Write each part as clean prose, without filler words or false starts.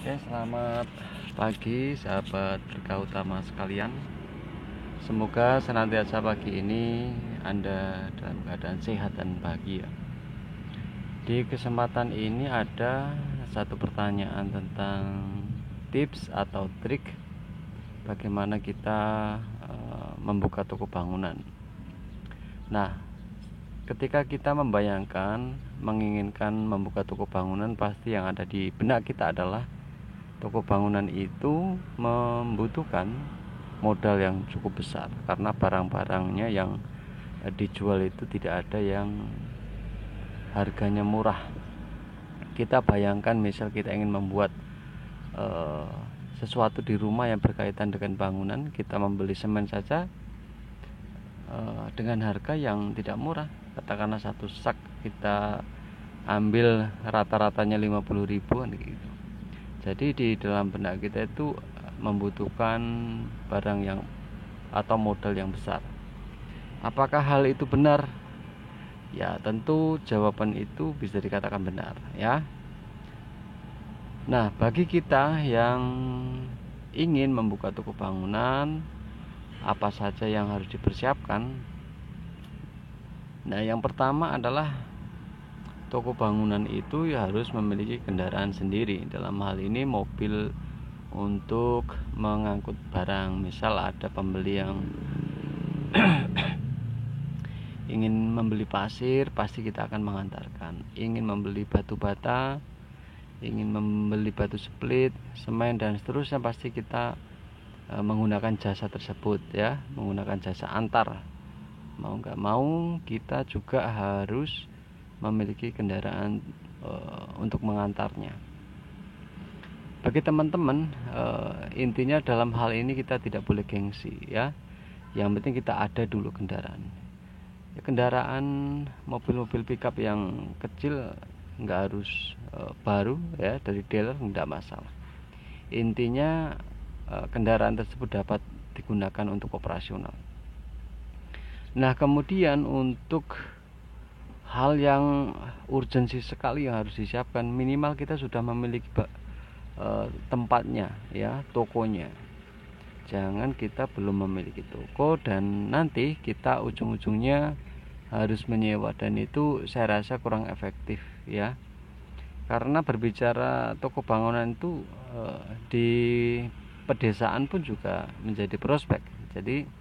Oke, selamat pagi sahabat berkah utama sekalian. Semoga senantiasa pagi ini Anda dalam keadaan sehat dan bahagia. Di kesempatan ini ada satu pertanyaan tentang tips atau trik bagaimana kita membuka toko bangunan. Nah, ketika kita menginginkan membuka toko bangunan, pasti yang ada di benak kita adalah toko bangunan itu membutuhkan modal yang cukup besar karena barang-barangnya yang dijual itu tidak ada yang harganya murah. Kita bayangkan misal kita ingin membuat sesuatu di rumah yang berkaitan dengan bangunan, kita membeli semen saja dengan harga yang tidak murah. Katakanlah satu sak kita ambil rata-ratanya 50.000 gitu. Jadi di dalam benak kita itu membutuhkan barang yang atau modal yang besar. Apakah hal itu benar? Ya, tentu jawaban itu bisa dikatakan benar, ya. Nah, bagi kita yang ingin membuka toko bangunan, apa saja yang harus dipersiapkan? Nah, yang pertama adalah toko bangunan itu ya harus memiliki kendaraan sendiri. Dalam hal ini mobil untuk mengangkut barang. Misal ada pembeli yang ingin membeli pasir, pasti kita akan mengantarkan. Ingin membeli batu bata, ingin membeli batu split, semen dan seterusnya, pasti kita menggunakan jasa tersebut, ya, menggunakan jasa antar. Mau nggak mau kita juga harus memiliki kendaraan untuk mengantarnya. Bagi teman-teman, intinya dalam hal ini kita tidak boleh gengsi, ya. Yang penting kita ada dulu kendaraan. Ya, kendaraan mobil-mobil pickup yang kecil nggak harus baru, ya, dari dealer, nggak masalah. Intinya kendaraan tersebut dapat digunakan untuk operasional. Nah, kemudian untuk hal yang urgensi sekali yang harus disiapkan, minimal kita sudah memiliki tempatnya, ya, tokonya. Jangan kita belum memiliki toko dan nanti kita ujung-ujungnya harus menyewa, dan itu saya rasa kurang efektif, ya. Karena berbicara toko bangunan itu di pedesaan pun juga menjadi prospek. Jadi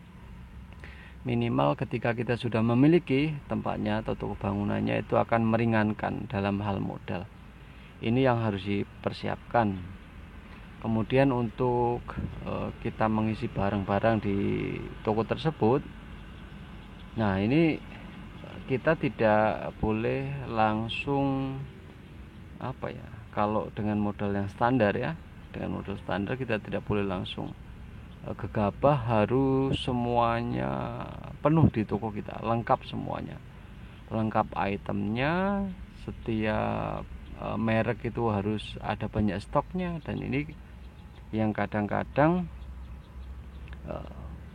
minimal ketika kita sudah memiliki tempatnya atau toko bangunannya, itu akan meringankan dalam hal modal. Ini yang harus dipersiapkan. Kemudian untuk kita mengisi barang-barang di toko tersebut, nah ini kita tidak boleh langsung kalau dengan modal yang standar, ya, dengan modal standar kita tidak boleh langsung gegabah harus semuanya penuh di toko kita, lengkap semuanya, lengkap itemnya, setiap merek itu harus ada banyak stoknya, dan ini yang kadang-kadang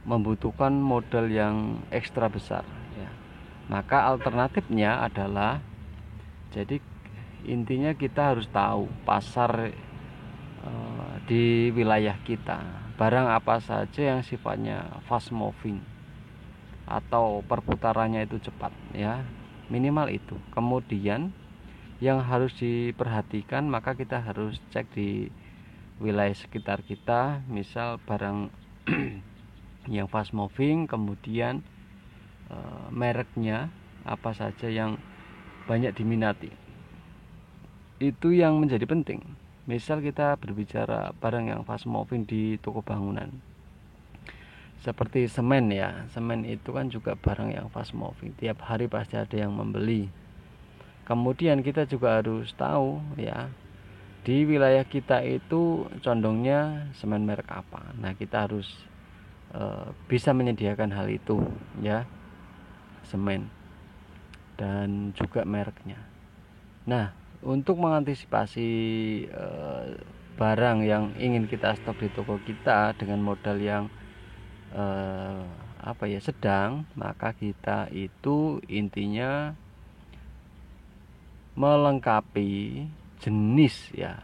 membutuhkan modal yang ekstra besar, ya. Maka alternatifnya adalah, jadi intinya kita harus tahu pasar di wilayah kita, barang apa saja yang sifatnya fast moving atau perputarannya itu cepat, ya, minimal itu. Kemudian yang harus diperhatikan, maka kita harus cek di wilayah sekitar kita, misal barang yang fast moving, kemudian mereknya apa saja yang banyak diminati, itu yang menjadi penting. Misal kita berbicara barang yang fast moving di toko bangunan seperti semen, ya, semen itu kan juga barang yang fast moving, tiap hari pasti ada yang membeli. Kemudian kita juga harus tahu, ya, di wilayah kita itu condongnya semen merek apa. Nah, kita harus bisa menyediakan hal itu, ya, semen dan juga mereknya. Nah, untuk mengantisipasi barang yang ingin kita stok di toko kita dengan modal yang sedang, maka kita itu intinya melengkapi jenis, ya,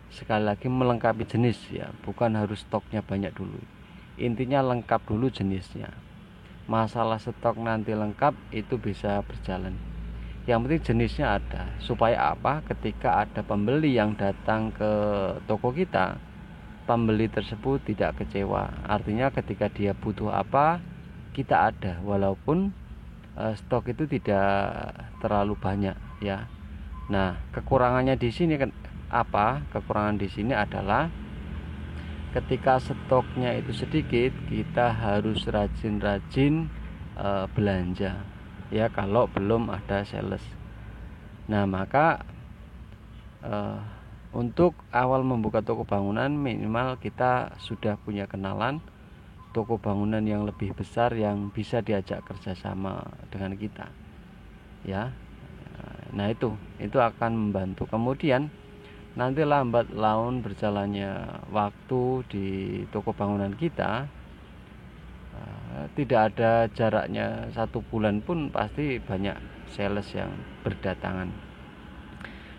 sekali lagi melengkapi jenis ya, bukan harus stoknya banyak dulu. Intinya lengkap dulu jenisnya. Masalah stok nanti lengkap itu bisa berjalan. Yang penting jenisnya ada. Supaya apa? Ketika ada pembeli yang datang ke toko kita, pembeli tersebut tidak kecewa. Artinya ketika dia butuh apa, kita ada, walaupun stok itu tidak terlalu banyak ya. Nah, kekurangannya di sini kan apa? Kekurangan di sini adalah ketika stoknya itu sedikit, kita harus rajin-rajin belanja ya, kalau belum ada sales. Nah, maka untuk awal membuka toko bangunan minimal kita sudah punya kenalan toko bangunan yang lebih besar yang bisa diajak kerjasama dengan kita ya. Nah, itu akan membantu. Kemudian nanti lambat laun berjalannya waktu di toko bangunan kita, tidak ada jaraknya 1 bulan pun pasti banyak sales yang berdatangan.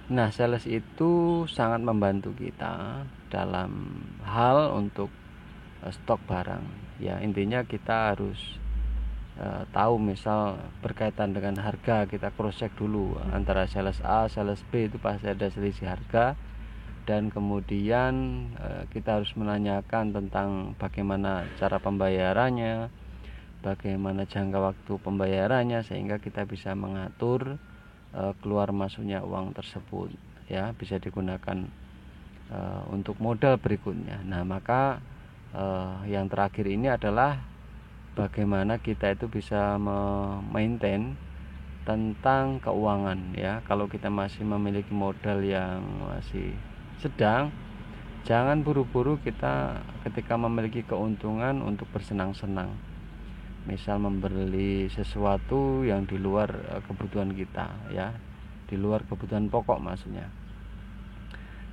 Nah, sales itu sangat membantu kita dalam hal untuk stok barang ya. Intinya kita harus tahu, misal berkaitan dengan harga, kita cross check dulu antara sales A, sales B, itu pasti ada selisih harga. Dan kemudian kita harus menanyakan tentang bagaimana cara pembayarannya, bagaimana jangka waktu pembayarannya, sehingga kita bisa mengatur keluar masuknya uang tersebut ya, bisa digunakan untuk modal berikutnya. Nah, maka yang terakhir ini adalah bagaimana kita itu bisa memaintain tentang keuangan ya. Kalau kita masih memiliki modal yang masih sedang, jangan buru-buru kita ketika memiliki keuntungan untuk bersenang-senang, misal membeli sesuatu yang di luar kebutuhan kita ya, di luar kebutuhan pokok maksudnya.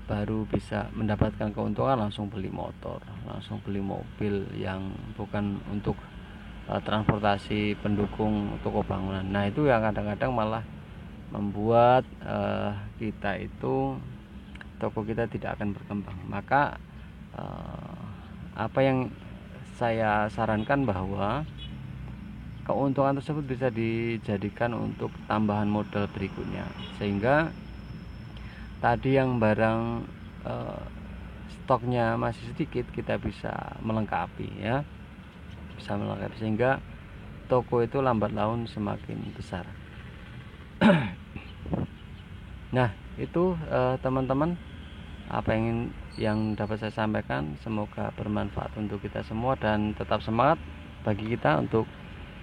Baru bisa mendapatkan keuntungan langsung beli motor, langsung beli mobil yang bukan untuk transportasi pendukung toko bangunan. Nah, itu yang kadang-kadang malah membuat kita itu, toko kita tidak akan berkembang. Maka apa yang saya sarankan bahwa keuntungan tersebut bisa dijadikan untuk tambahan modal berikutnya, sehingga tadi yang barang stoknya masih sedikit kita bisa melengkapi ya, bisa melengkapi sehingga toko itu lambat laun semakin besar. Nah, itu teman-teman apa yang dapat saya sampaikan. Semoga bermanfaat untuk kita semua dan tetap semangat bagi kita untuk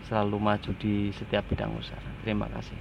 selalu maju di setiap bidang usaha. Terima kasih.